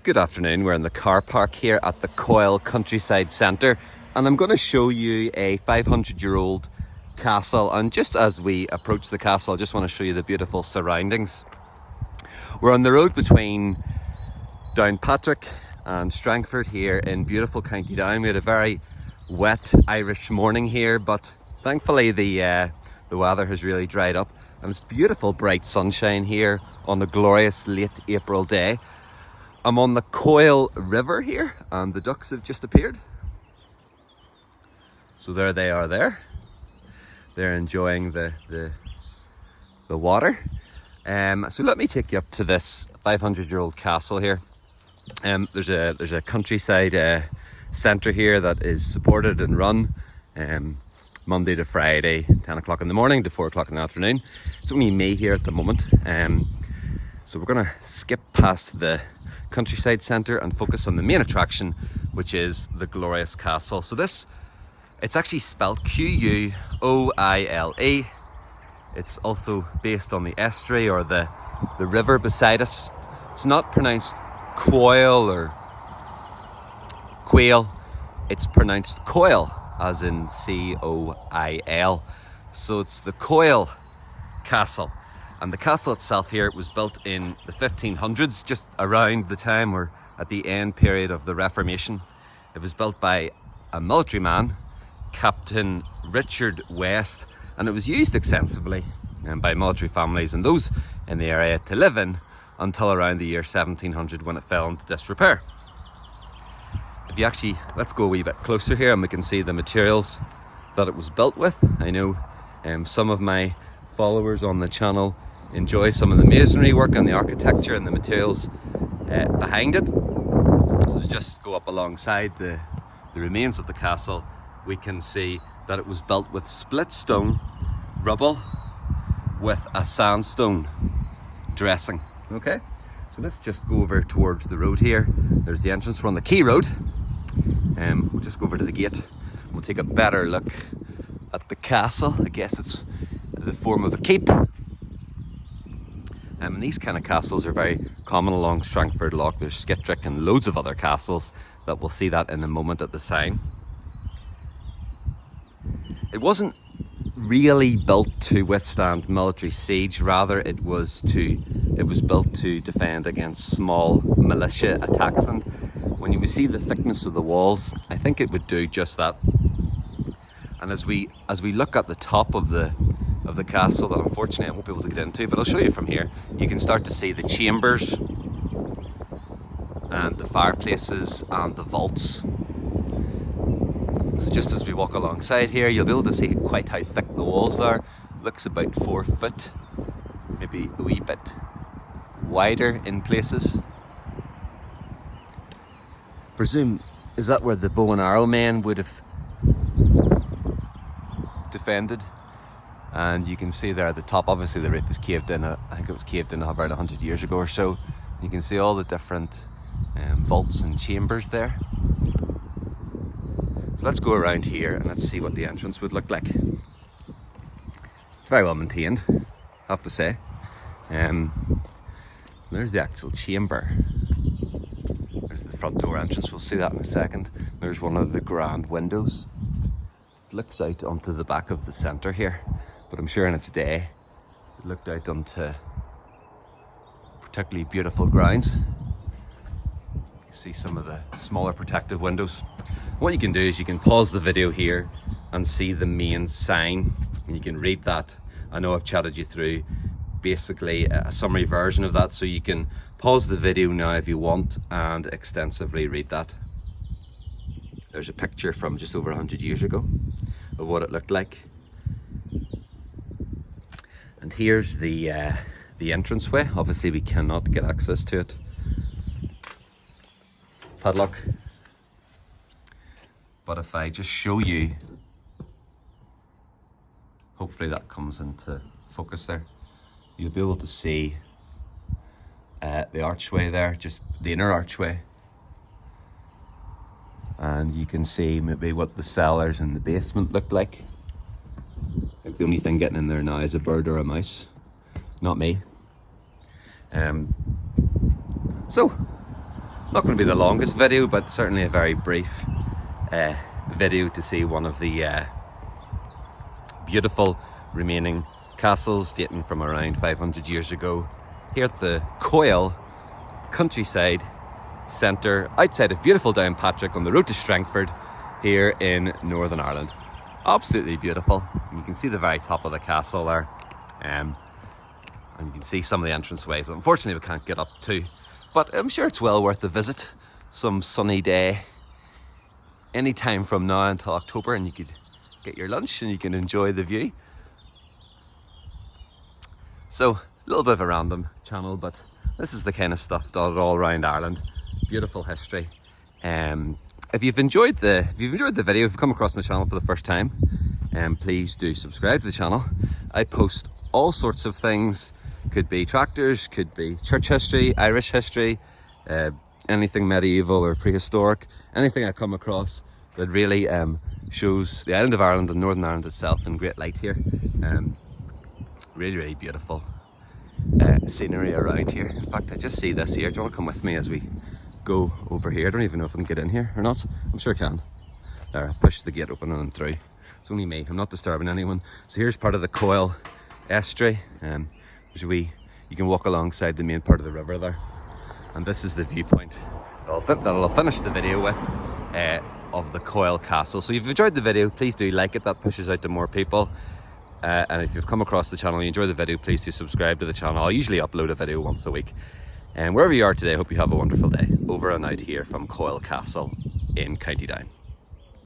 Good afternoon, we're in the car park here at the Quoile Countryside Centre and I'm going to show you a 500-year-old castle, and just as we approach the castle I just want to show you the beautiful surroundings. We're on the road between Downpatrick and Strangford here in beautiful County Down. We had a very wet Irish morning here, but thankfully the weather has really dried up and it's beautiful bright sunshine here on a glorious late April day. I'm on the Quoile River here and the ducks have just appeared. So there they are there. They're enjoying the water. So let me take you up to this 500-year-old castle here. There's a countryside centre here that is supported and run Monday to Friday, 10 o'clock in the morning to 4 o'clock in the afternoon. It's only me here at the moment. So we're going to skip past the countryside centre and focus on the main attraction, which is the glorious castle. So it's actually spelt Quoile. It's also based on the estuary or the river beside us. It's not pronounced Quoile or Quail, it's pronounced Quoile, as in C-O-I-L. So it's the Quoile Castle. And the castle itself here was built in the 1500s, just around the time or at the end period of the Reformation. It was built by a military man, Captain Richard West, and it was used extensively by military families and those in the area to live in until around the year 1700 when it fell into disrepair. Let's go a wee bit closer here and we can see the materials that it was built with. I know some of my followers on the channel enjoy some of the masonry work and the architecture and the materials behind it. So to just go up alongside the remains of the castle, we can see that it was built with split stone rubble with a sandstone dressing. Okay, so let's just go over towards the road here. There's the entrance. We're on the Quay road. We'll just go over to the gate. We'll take a better look at the castle. I guess it's the form of a keep. And these kind of castles are very common along Strangford Lough. There's Skittrick and loads of other castles that we'll see that in a moment at the sign. It wasn't really built to withstand military siege, rather it was built to defend against small militia attacks, and when you see the thickness of the walls, I think it would do just that. And as we look at the top of the castle, that unfortunately I won't be able to get into, but I'll show you from here, you can start to see the chambers and the fireplaces and the vaults. So just as we walk alongside here, you'll be able to see quite how thick the walls are. Looks about 4 foot, maybe a wee bit wider in places. Presume, is that where the bow and arrow men would have defended? And you can see there at the top, obviously the roof is caved in. I think it was caved in about 100 years ago or so. You can see all the different vaults and chambers there. So let's go around here and let's see what the entrance would look like. It's very well maintained, I have to say. There's the actual chamber. There's the front door entrance, we'll see that in a second. There's one of the grand windows. It looks out onto the back of the centre here, but I'm sure in its day it looked out onto particularly beautiful grounds. You see some of the smaller protective windows. What you can do is you can pause the video here and see the main sign, and you can read that. I know I've chatted you through basically a summary version of that, so you can pause the video now if you want and extensively read that. There's a picture from just over 100 years ago of what it looked like. And here's the entranceway. Obviously we cannot get access to it. Padlock. But if I just show you, hopefully that comes into focus there, you'll be able to see the archway there, just the inner archway. And you can see maybe what the cellars and the basement looked like. I think the only thing getting in there now is a bird or a mouse, not me. So Not going to be the longest video, but certainly a very brief video to see one of the beautiful remaining castles dating from around 500 years ago here at the Quoile countryside centre outside of beautiful Downpatrick on the road to Strangford here in Northern Ireland. Absolutely beautiful. You can see the very top of the castle there, and you can see some of the entranceways. Unfortunately, we can't get up to, but I'm sure it's well worth a visit. Some sunny day anytime from now until October, and you could get your lunch and you can enjoy the view. So a little bit of a random channel, but this is the kind of stuff dotted all around Ireland. Beautiful history. If you've enjoyed the video, if you've come across my channel for the first time, please do subscribe to the channel. I post all sorts of things. Could be tractors, could be church history, Irish history, anything medieval or prehistoric, anything I come across that really shows the island of Ireland and Northern Ireland itself in great light here. Really, really beautiful scenery around here. In fact, I just see this here. Do you want to come with me as we go over here? I don't even know if I can get in here or not. I'm sure I can. There, I've pushed the gate open and I'm through. It's only me, I'm not disturbing anyone. So here's part of the Quoile estuary. You can walk alongside the main part of the river there. And this is the viewpoint that'll finish the video with of the Quoile Castle. So if you've enjoyed the video, please do like it. That pushes out to more people. And if you've come across the channel and you enjoy the video, please do subscribe to the channel. I'll usually upload a video once a week. And wherever you are today, I hope you have a wonderful day. Over and out here from Quoile Castle in County Down.